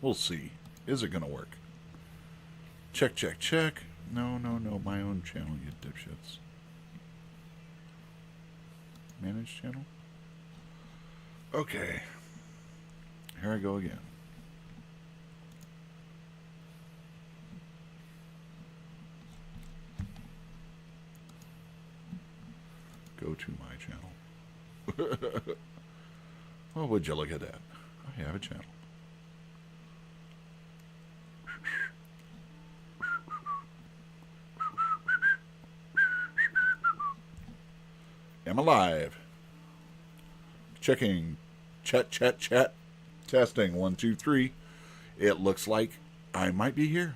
We'll see. Is it gonna work? Check, check, check. No, no, no. My own channel, you dipshits. Manage channel? Okay. Here I go again. Go to my channel. Oh, would you look at that? I have a channel. Am alive. Checking. Chat, chat, chat. Testing. 1, 2, 3. It looks like I might be here.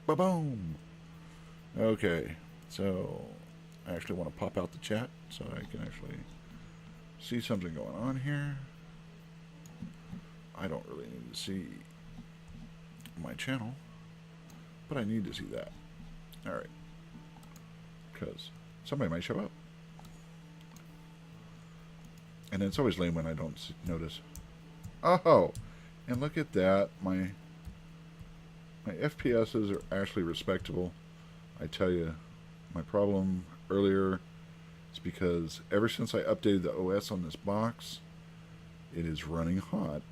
Ba-boom. Okay. So, I actually want to pop out the chat so I can actually see something going on here. I don't really need to see my channel, but I need to see that. Alright. Because somebody might show up. And it's always lame when I don't notice. Oh! And look at that. My FPSs are actually respectable. I tell you, my problem earlier is because ever since I updated the OS on this box, it is running hot.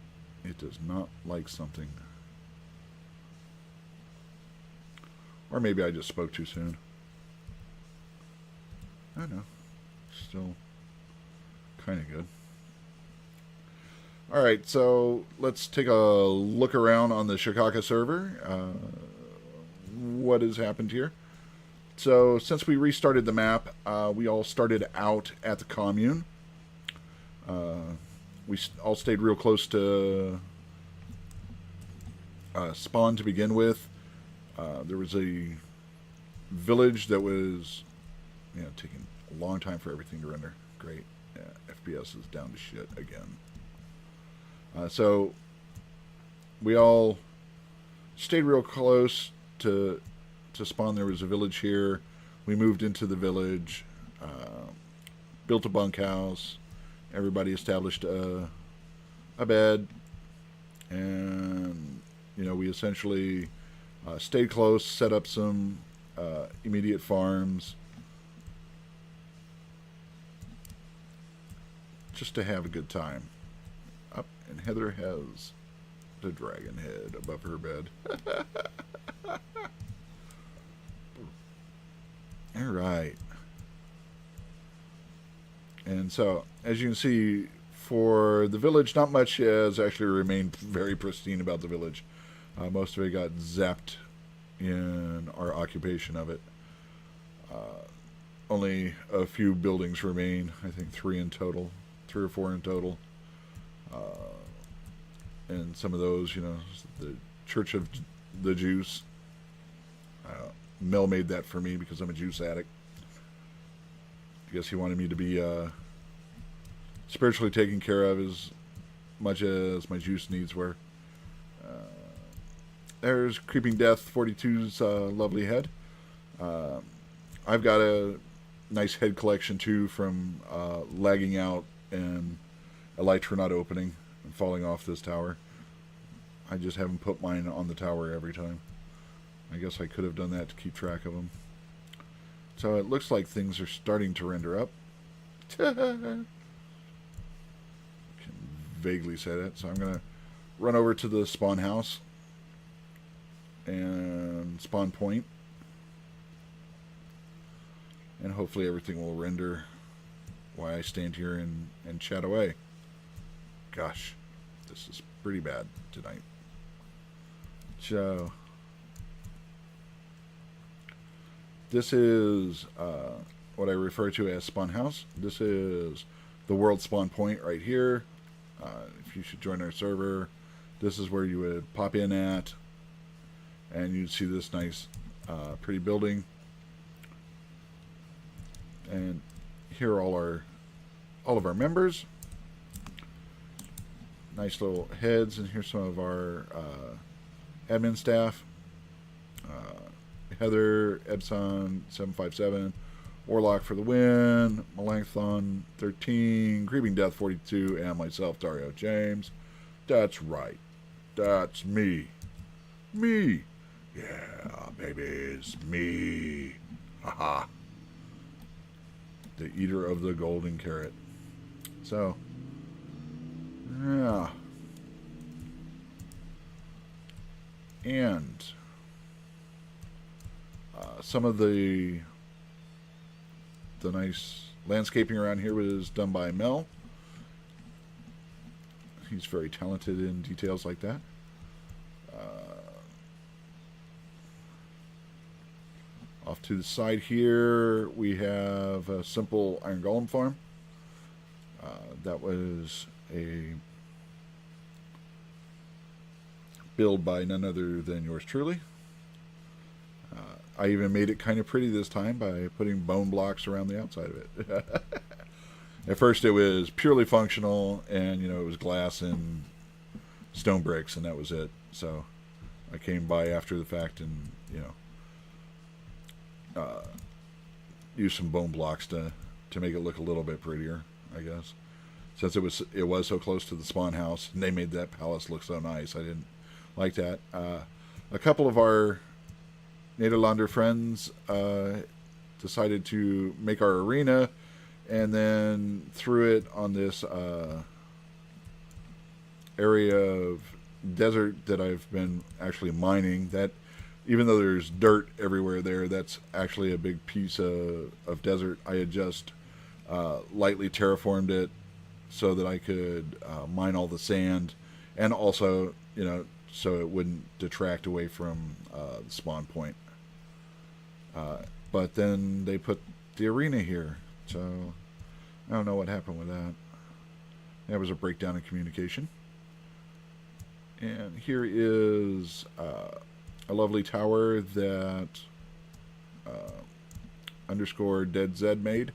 It does not like something. Or maybe I just spoke too soon. I don't know. Still kind of good. Alright, so let's take a look around on the Shikaka server. What has happened here? So, since we restarted the map, we all started out at the commune. We all stayed real close to spawn to begin with. There was a village that was, taking a long time for everything to render. Great. Yeah, FPS is down to shit again. So we all stayed real close to spawn. There was a village here. We moved into the village, built a bunkhouse. Everybody established a bed, and we essentially stayed close, set up some immediate farms, just to have a good time. Up, and Heather has the dragon head above her bed. All right. And so, as you can see, for the village, not much has actually remained very pristine about the village. Most of it got zapped in our occupation of it. Only a few buildings remain. I think 3 or 4 in total. And some of those, the Church of the Juice. Mel made that for me because I'm a juice addict. I guess he wanted me to be spiritually taken care of as much as my juice needs were. There's Creeping Death 42's lovely head. I've got a nice head collection too from lagging out and elytra not opening and falling off this tower. I just haven't put mine on the tower every time. I guess I could have done that to keep track of them. So it looks like things are starting to render up. Can vaguely say that. So I'm going to run over to the spawn house and spawn point. And hopefully everything will render while I stand here and chat away. Gosh, this is pretty bad tonight. So this is what I refer to as spawn house. This is the world spawn point right here. If you should join our server, this is where you would pop in at, and you'd see this nice, pretty building. And here are all of our members. Nice little heads, and here's some of our admin staff. Heather, Ebson 757, Warlock for the win, Melanchthon 13, Creeping Death 42, and myself, Dario James. That's right. That's me. Me. Yeah, baby, it's me. Haha. The eater of the golden carrot. So, yeah. And some of the nice landscaping around here was done by Mel. He's very talented in details like that. Off to the side here, we have a simple iron golem farm. That was a build by none other than yours truly. I even made it kind of pretty this time by putting bone blocks around the outside of it. At first it was purely functional, and it was glass and stone bricks, and that was it. So I came by after the fact and used some bone blocks to make it look a little bit prettier, I guess. Since it was so close to the spawn house, and they made that palace look so nice, I didn't like that. A couple of our Nederlander friends decided to make our arena, and then threw it on this area of desert that I've been actually mining. That, even though there's dirt everywhere there, that's actually a big piece of desert. I had just lightly terraformed it so that I could mine all the sand, and also, so it wouldn't detract away from the spawn point. But then they put the arena here, so I don't know what happened with that. That was a breakdown in communication. And here is a lovely tower that underscore Dead Zed made.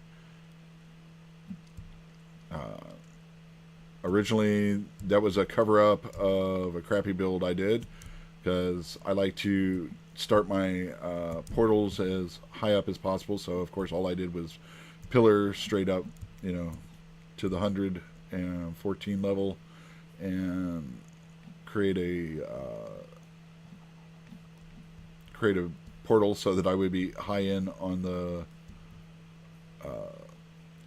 Originally, that was a cover-up of a crappy build I did, because I like to start my portals as high up as possible. So, of course, all I did was pillar straight up, to the 114 level, and create a portal so that I would be high in on the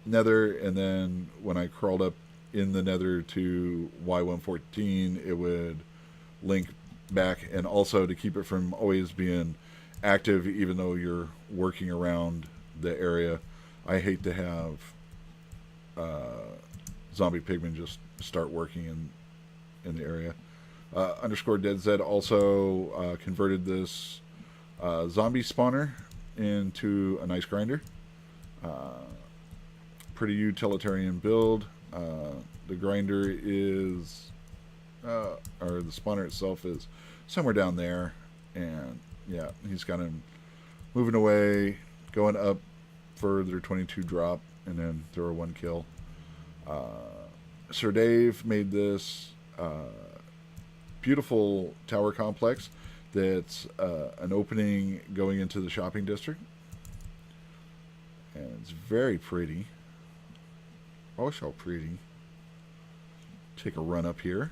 nether, and then when I crawled up in the nether to Y114, it would link back, and also to keep it from always being active even though you're working around the area. I hate to have zombie pigmen just start working in the area. Underscore Dead Zed also converted this zombie spawner into a nice grinder. Pretty utilitarian build. The grinder is, or the spawner itself is somewhere down there, and yeah, he's got him moving away, going up further, 22 drop, and then throw a 1 kill. Sir Dave made this beautiful tower complex that's an opening going into the shopping district, and it's very pretty. Oh, so pretty. Take a run up here.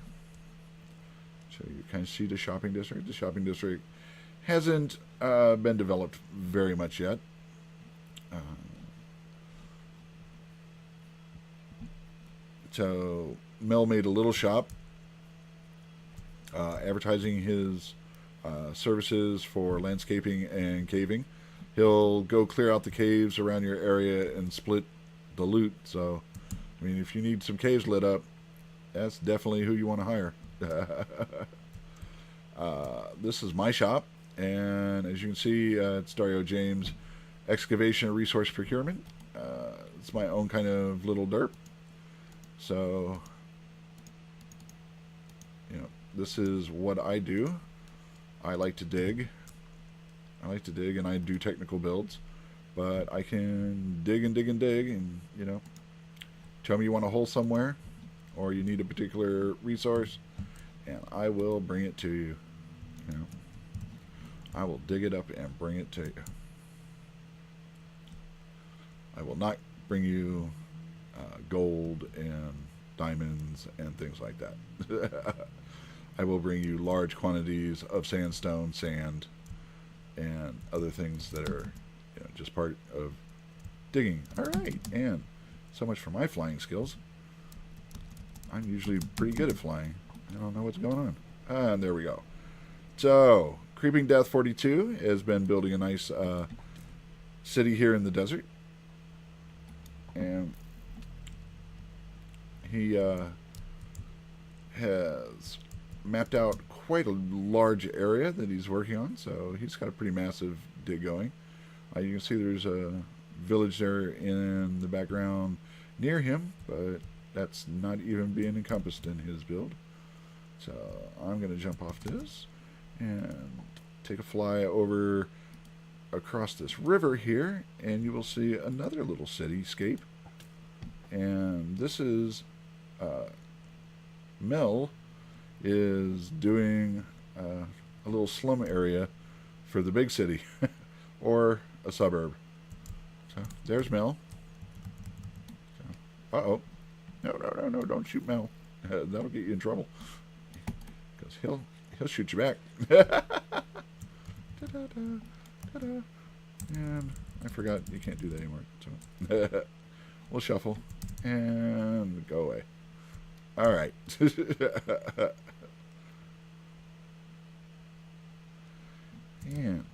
So you kind of see the shopping district. The shopping district hasn't been developed very much yet. So Mel made a little shop advertising his services for landscaping and caving. He'll go clear out the caves around your area and split the loot. So, I mean, if you need some caves lit up, that's definitely who you want to hire. This is my shop, and as you can see, it's Dario James Excavation and Resource Procurement. It's my own kind of little derp. So, this is what I do. I like to dig. And I do technical builds. But I can dig and dig and dig, and, tell me you want a hole somewhere, or you need a particular resource, and I will bring it to you. I will dig it up and bring it to you. I will not bring you gold and diamonds and things like that. I will bring you large quantities of sandstone, sand, and other things that are just part of digging. All right, and so much for my flying skills. I'm usually pretty good at flying. I don't know what's going on. And there we go. So, Creeping Death 42 has been building a nice city here in the desert. And he has mapped out quite a large area that he's working on. So, he's got a pretty massive dig going. You can see there's a village there in the background near him, but that's not even being encompassed in his build. So I'm going to jump off this and take a fly over across this river here, and you will see another little cityscape. And this is Mel is doing a little slum area for the big city or a suburb. So there's Mel. So, uh-oh. No, don't shoot Mel. That'll get you in trouble. Because he'll shoot you back. And I forgot you can't do that anymore. So we'll shuffle and go away. All right. And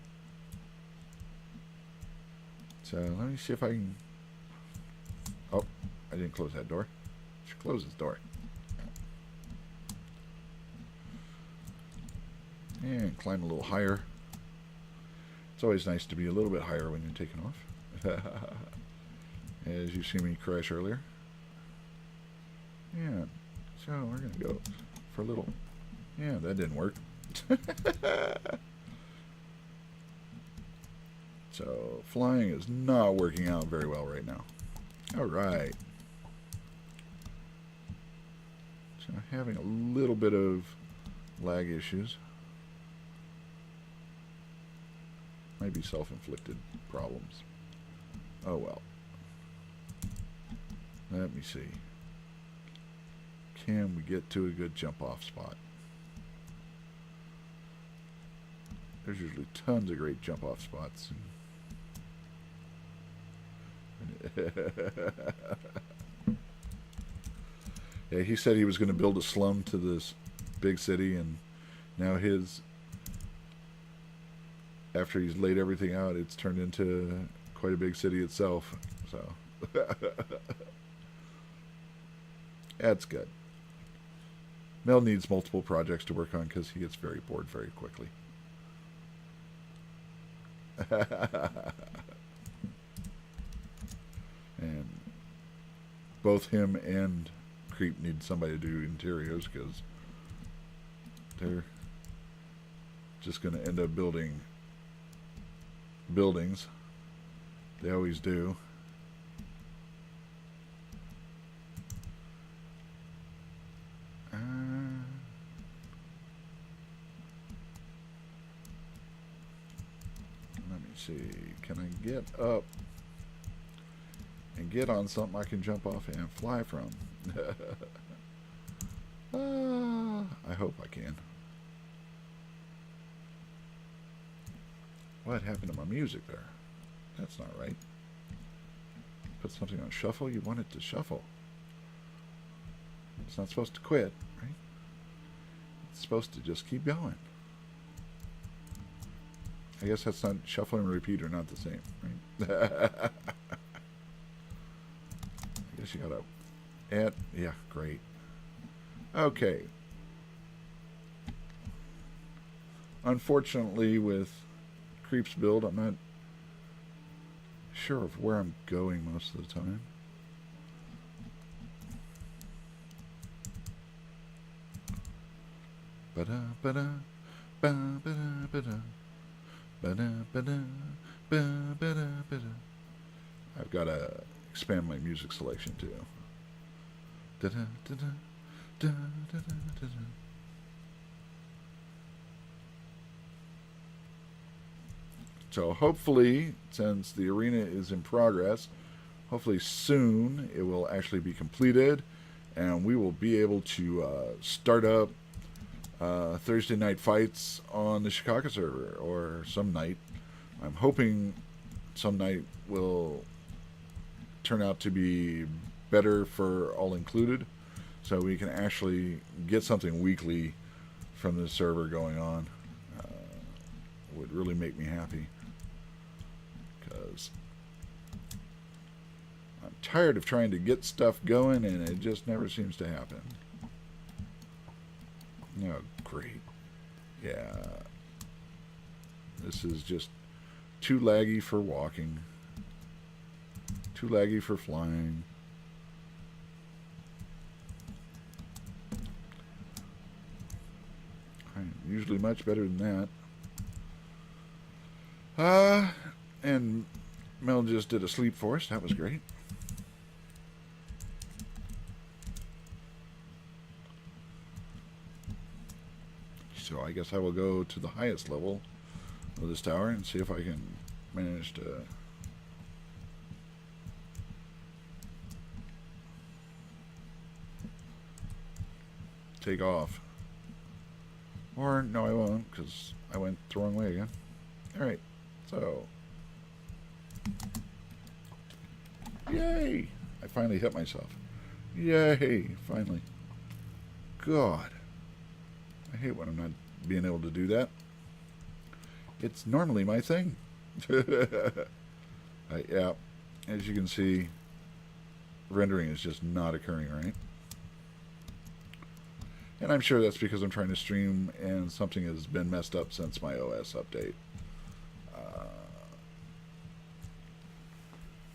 so let me see if I can. Oh, I didn't close that door. Should close this door. And climb a little higher. It's always nice to be a little bit higher when you're taking off. As you see me crash earlier. Yeah. So we're going to go for a little. Yeah, that didn't work. So flying is not working out very well right now. All right. So having a little bit of lag issues. Might be self-inflicted problems. Oh well. Let me see. Can we get to a good jump-off spot? There's usually tons of great jump-off spots. Yeah, he said he was going to build a slum to this big city, and now after he's laid everything out, it's turned into quite a big city itself. So that's good. Mel needs multiple projects to work on because he gets very bored very quickly. And both him and Creep need somebody to do interiors because they're just going to end up building buildings. They always do. Let me see. Can I get up and get on something I can jump off and fly from? I hope I can. What happened to my music there? That's not right. Put something on shuffle. You want it to shuffle. It's not supposed to quit, right? It's supposed to just keep going. I guess that's not shuffle and repeat are not the same, right? I guess you gotta add. Yeah, great. Okay. Unfortunately, with Creep's build, I'm not sure of where I'm going most of the time. Ba-da, ba-da, ba-ba-da, ba-da, ba-da, ba-da, ba-ba-da, ba-da. I've got to expand my music selection too. Da-da, da-da, da-da, da-da. So hopefully, since the arena is in progress, hopefully soon it will actually be completed, and we will be able to start up Thursday night fights on the Shikaka server, or some night. I'm hoping some night will turn out to be better for all included, so we can actually get something weekly from the server going on. Would really make me happy, because I'm tired of trying to get stuff going and it just never seems to happen. Oh, great. Yeah. This is just too laggy for walking. Too laggy for flying. I'm usually much better than that. And Mel just did a sleep for us. That was great. So I guess I will go to the highest level of this tower and see if I can manage to take off. Or, no, I won't, because I went the wrong way again. Alright, so. Yay! I finally hit myself. Yay! Finally. God. I hate when I'm not being able to do that. It's normally my thing. Yeah, as you can see, rendering is just not occurring right. And I'm sure that's because I'm trying to stream and something has been messed up since my OS update.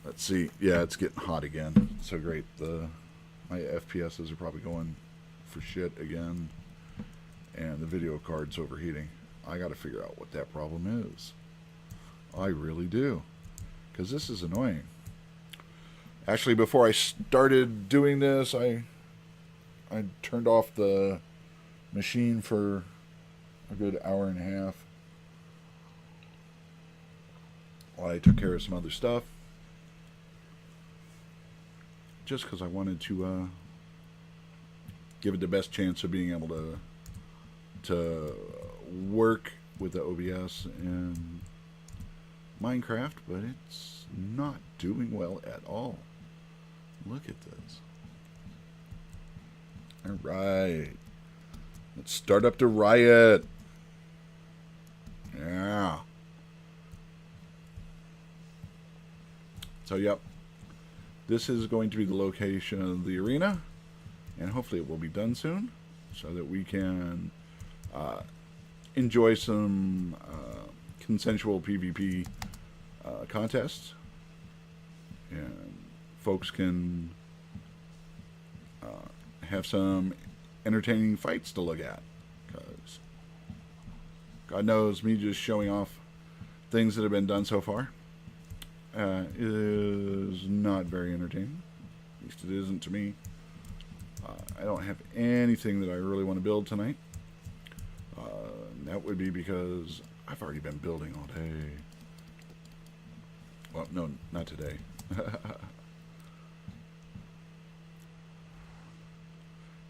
Let's see. Yeah, it's getting hot again. So great. My FPSs are probably going for shit again. And the video card's overheating. I got to figure out what that problem is. I really do. Because this is annoying. Actually, before I started doing this, I turned off the machine for a good hour and a half while I took care of some other stuff. Just because I wanted to give it the best chance of being able to work with the OBS in Minecraft, but it's not doing well at all. Look at this. Alright. Let's start up the riot. Yeah. So, yep. This is going to be the location of the arena. And hopefully it will be done soon, so that we can enjoy some consensual PvP contests. And folks can have some entertaining fights to look at, because God knows, me just showing off things that have been done so far is not very entertaining. At least it isn't to me. I don't have anything that I really want to build tonight. That would be because I've already been building all day. Well, no, not today.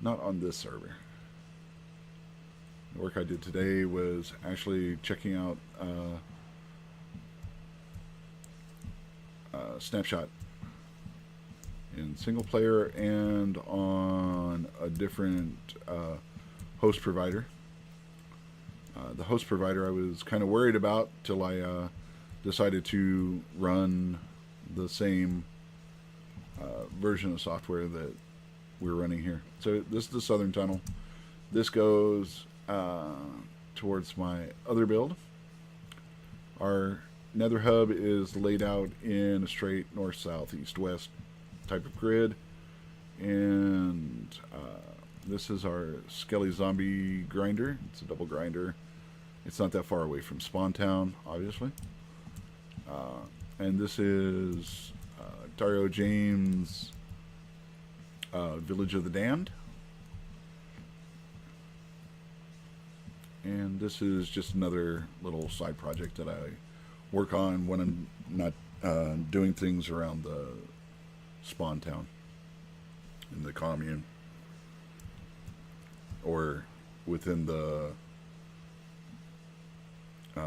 Not on this server. The work I did today was actually checking out Snapshot in single player and on a different host provider. The host provider I was kind of worried about till I decided to run the same version of software that we're running here. So this is the southern tunnel. This goes towards my other build. Our nether hub is laid out in a straight north, south, east, west type of grid. And this is our Skelly Zombie grinder. It's a double grinder. It's not that far away from Spawn Town, obviously. And this is Dario James' Village of the Damned. And this is just another little side project that I work on when I'm not doing things around the Spawn Town in the commune, or within the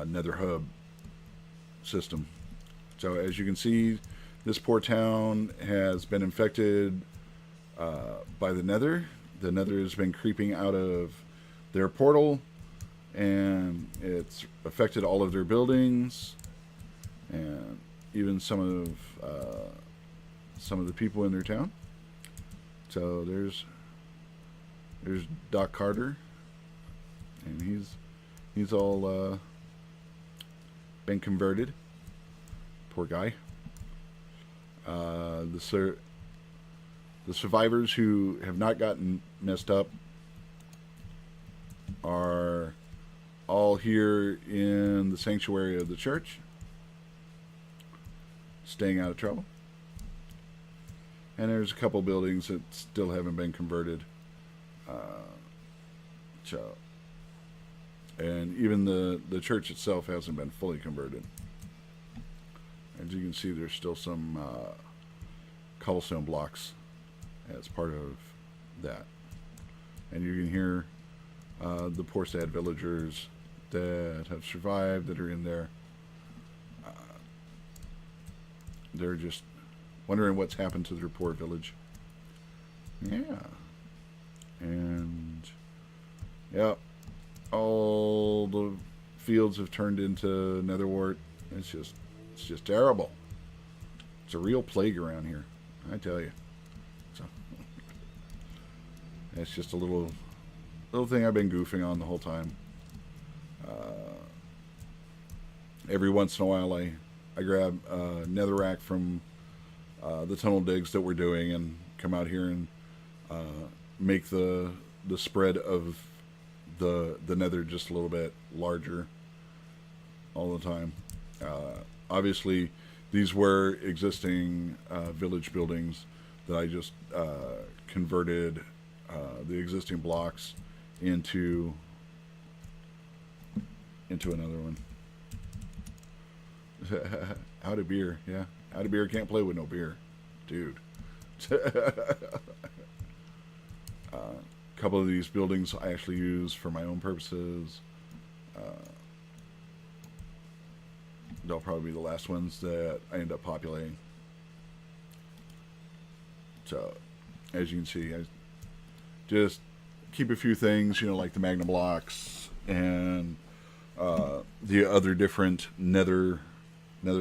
Nether Hub system. So as you can see, this poor town has been infected by the Nether. The Nether has been creeping out of their portal, and it's affected all of their buildings, and even some of the people in their town. So there's Doc Carter, and he's all been converted. Poor guy. The survivors who have not gotten messed up are all here in the sanctuary of the church, staying out of trouble. And there's a couple buildings that still haven't been converted. And even the church itself hasn't been fully converted. As you can see, there's still some cobblestone blocks as part of that. And you can hear the poor sad villagers that have survived, that are in there. They're just wondering what's happened to their poor village. Yeah. And yeah, all the fields have turned into netherwort. It's just terrible. It's a real plague around here, I tell you. So it's just a little thing I've been goofing on the whole time. Every once in a while, I grab netherrack from the tunnel digs that we're doing and come out here and make the spread of the nether just a little bit larger all the time. Obviously, these were existing village buildings that I just converted the existing blocks into another one. Out of beer, yeah. Out of beer, can't play with no beer, dude. A couple of these buildings I actually use for my own purposes. They'll probably be the last ones that I end up populating. So, as you can see, I just keep a few things, like the Magna blocks and the other different nether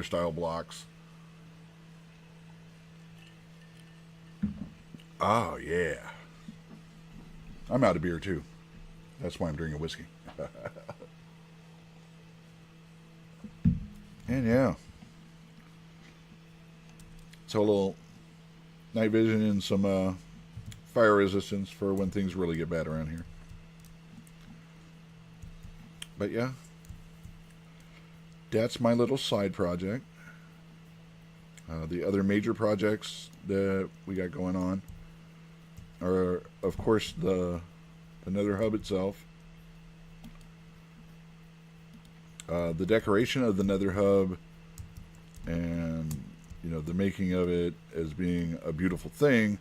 style blocks. Oh yeah, I'm out of beer too. That's why I'm drinking whiskey. And yeah, so a little night vision and some fire resistance for when things really get bad around here. But yeah, that's my little side project. The other major projects that we got going on are, of course, the Nether Hub itself. The decoration of the Nether Hub and, the making of it as being a beautiful thing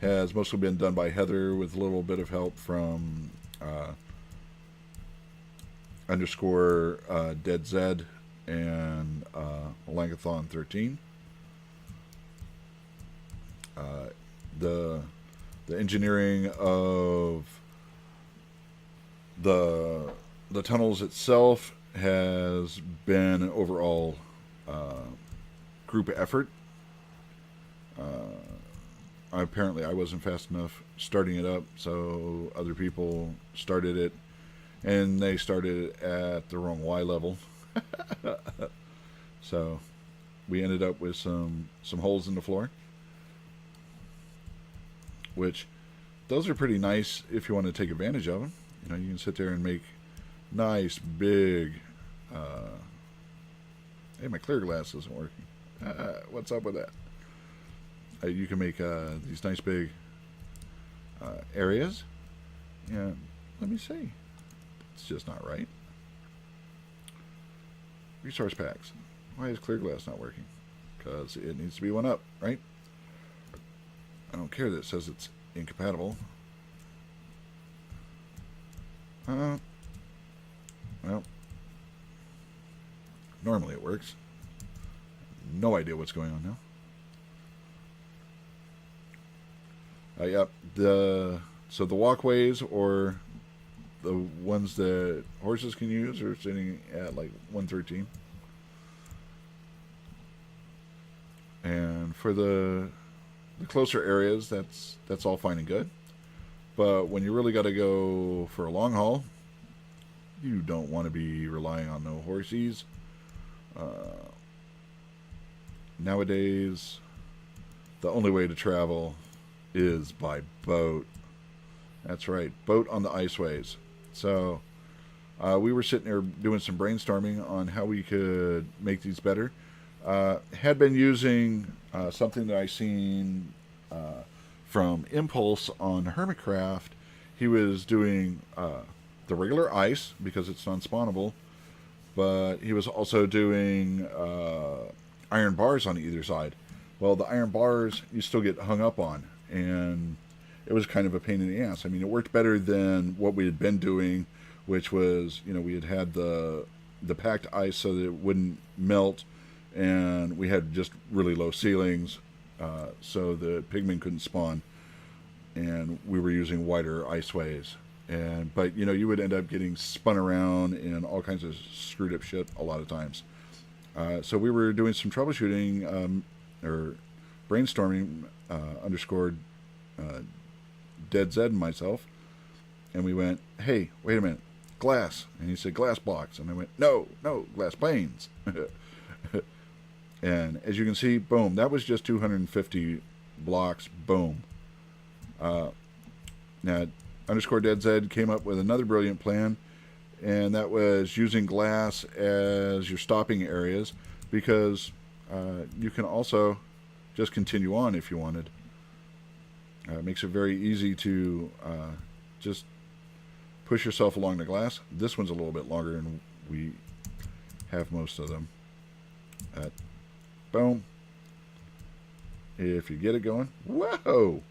has mostly been done by Heather with a little bit of help from underscore Dead Zed and Langathon 13. The engineering of the tunnels itself has been an overall group effort. Apparently I wasn't fast enough starting it up, so other people started it, and they started it at the wrong Y level. So we ended up with some holes in the floor, which those are pretty nice if you want to take advantage of them. You can sit there and make nice big hey, my clear glass isn't working. What's up with that? You can make these nice big areas. Yeah, let me see. It's just not right. Resource packs. Why is clear glass not working? Because it needs to be one up, right? I don't care that it says it's incompatible. Uh, well, normally it works. No idea what's going on now. Yep. So the walkways or the ones that horses can use are sitting at like 113. And for the closer areas, that's all fine and good. But when you really got to go for a long haul, you don't want to be relying on no horsies. Nowadays, the only way to travel is by boat. That's right, boat on the iceways. So we were sitting there doing some brainstorming on how we could make these better. Had been using something that I seen from Impulse on Hermitcraft. He was doing the regular ice because it's non-spawnable, but he was also doing iron bars on either side. Well, the iron bars you still get hung up on, and it was kind of a pain in the ass. I mean, it worked better than what we had been doing, which was, we had the packed ice so that it wouldn't melt, and we had just really low ceilings, so the pigmen couldn't spawn, and we were using wider iceways. But you would end up getting spun around in all kinds of screwed up shit a lot of times. So we were doing some troubleshooting, or brainstorming, underscored Dead Zed and myself, and we went, hey, wait a minute, glass. And he said, glass blocks. And I went, no, glass planes. And as you can see, boom, that was just 250 blocks, boom. Now, underscore Dead Zed came up with another brilliant plan, and that was using glass as your stopping areas, because you can also just continue on if you wanted. It makes it very easy to just push yourself along the glass. This one's a little bit longer, and we have most of them. Boom. If you get it going, whoa!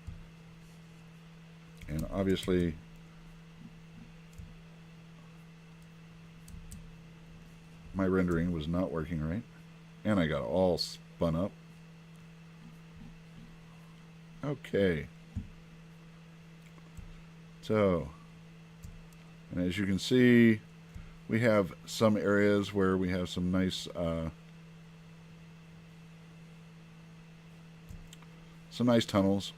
And obviously, my rendering was not working right, and I got all spun up. Okay. So, and as you can see, we have some areas where we have some nice tunnels.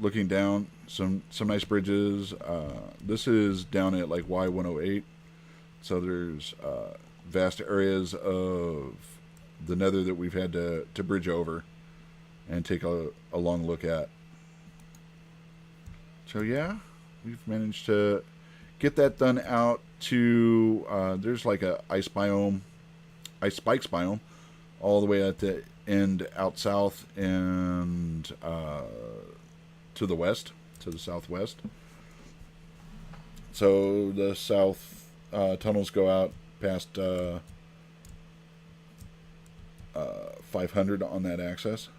Looking down, some nice bridges. This is down at like Y108, so there's vast areas of the nether that we've had to bridge over and take a long look at. So yeah, we've managed to get that done out to, there's like a ice spikes biome, all the way at the end out south and to the west, to the southwest. So the south tunnels go out past 500 on that axis.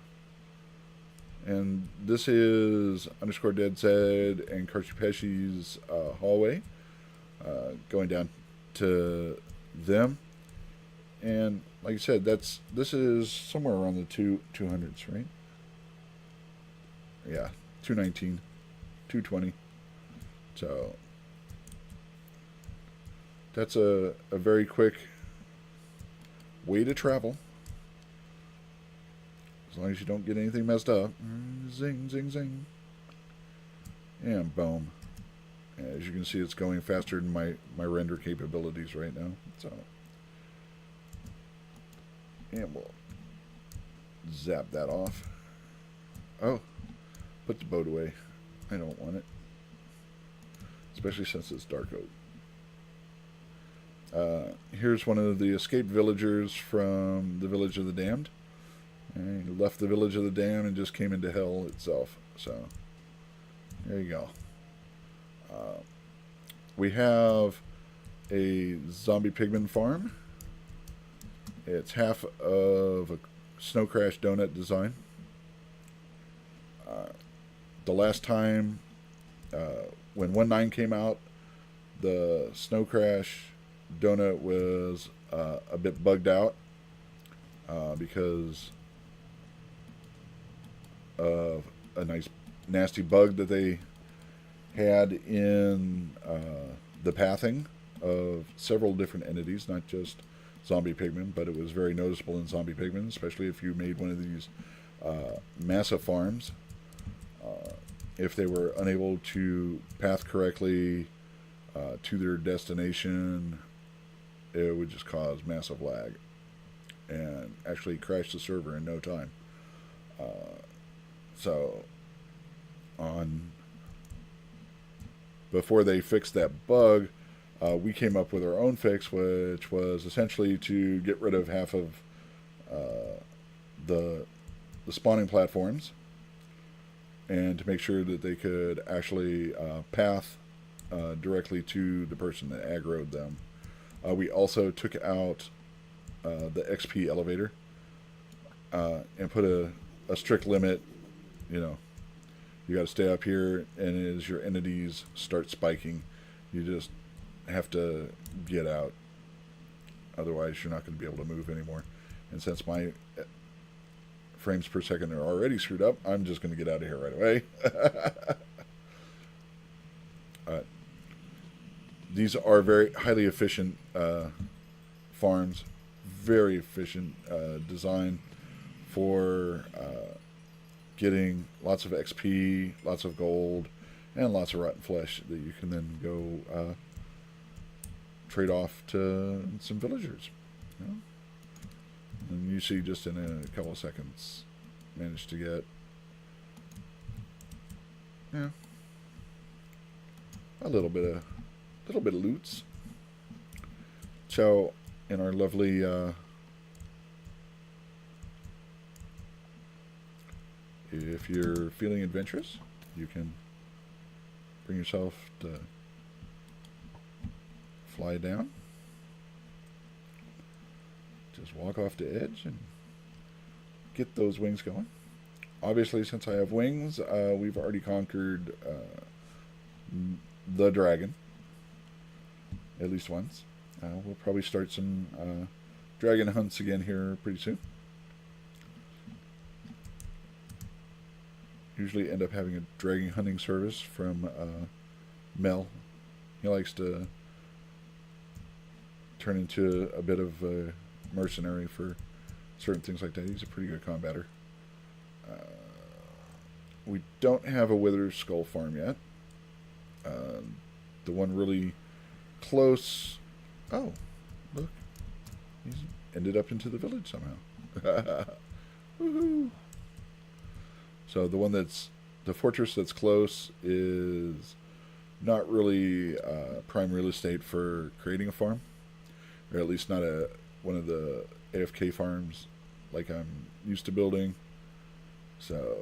And this is underscore Dead Zed and Karchupeshi's hallway, going down to them. And like I said, this is somewhere around the 200s, right? Yeah, 219, 220. So that's a very quick way to travel. As long as you don't get anything messed up. Zing, zing, zing. And boom. As you can see, it's going faster than my render capabilities right now. So, and we'll zap that off. Oh, put the boat away. I don't want it. Especially since it's dark out. Here's one of the escaped villagers from the Village of the Damned. And he left the Village of the Damned and just came into hell itself. So, there you go. We have a zombie pigman farm. It's half of a Snow Crash donut design. The last time when 1.9 came out, the Snow Crash donut was a bit bugged out because of a nice nasty bug that they had in the pathing of several different entities, not just zombie pigmen, but it was very noticeable in zombie pigmen, especially if you made one of these massive farms. If they were unable to path correctly to their destination, it would just cause massive lag and actually crash the server in no time. So, before they fixed that bug, we came up with our own fix, which was essentially to get rid of half of the spawning platforms and to make sure that they could actually path directly to the person that aggroed them. We also took out the XP elevator and put a strict limit. You know, you got to stay up here, and as your entities start spiking, you just have to get out. Otherwise, you're not going to be able to move anymore. And since my frames per second are already screwed up, I'm just going to get out of here right away. These are very highly efficient farms, very efficient design for getting lots of XP, lots of gold, and lots of rotten flesh that you can then go trade off to some villagers. You know? And you see, just in a couple of seconds, managed to get a little bit of loots. So, in our lovely if you're feeling adventurous, you can bring yourself to fly down. Just walk off the edge and get those wings going. Obviously, since I have wings, we've already conquered the dragon at least once. We'll probably start some dragon hunts again here pretty soon. Usually end up having a dragon hunting service from Mel. He likes to turn into a bit of a mercenary for certain things like that. He's a pretty good combatter. We don't have a Wither Skull farm yet. The one really close... Oh, look. He's ended up into the village somehow. Woohoo! So the one the fortress that's close is not really prime real estate for creating a farm, or at least not one of the AFK farms like I'm used to building. So,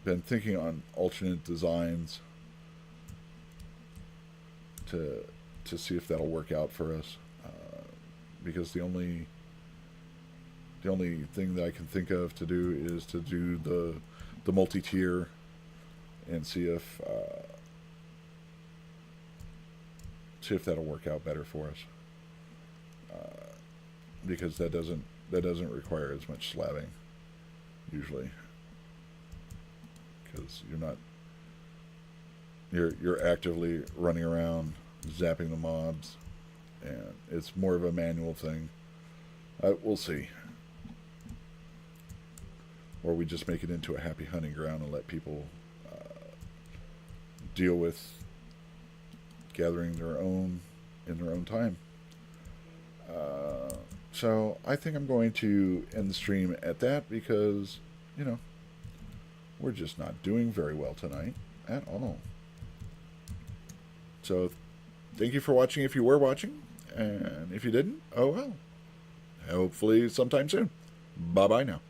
been thinking on alternate designs to see if that'll work out for us, because the only thing that I can think of to do is to do the multi-tier and see if that'll work out better for us, because that doesn't require as much slabbing usually, because you're actively running around zapping the mobs, and it's more of a manual thing. We'll see. Or we just make it into a happy hunting ground and let people deal with gathering their own in their own time. So I think I'm going to end the stream at that, because, we're just not doing very well tonight at all. So thank you for watching if you were watching, and if you didn't, oh well. Hopefully sometime soon. Bye-bye now.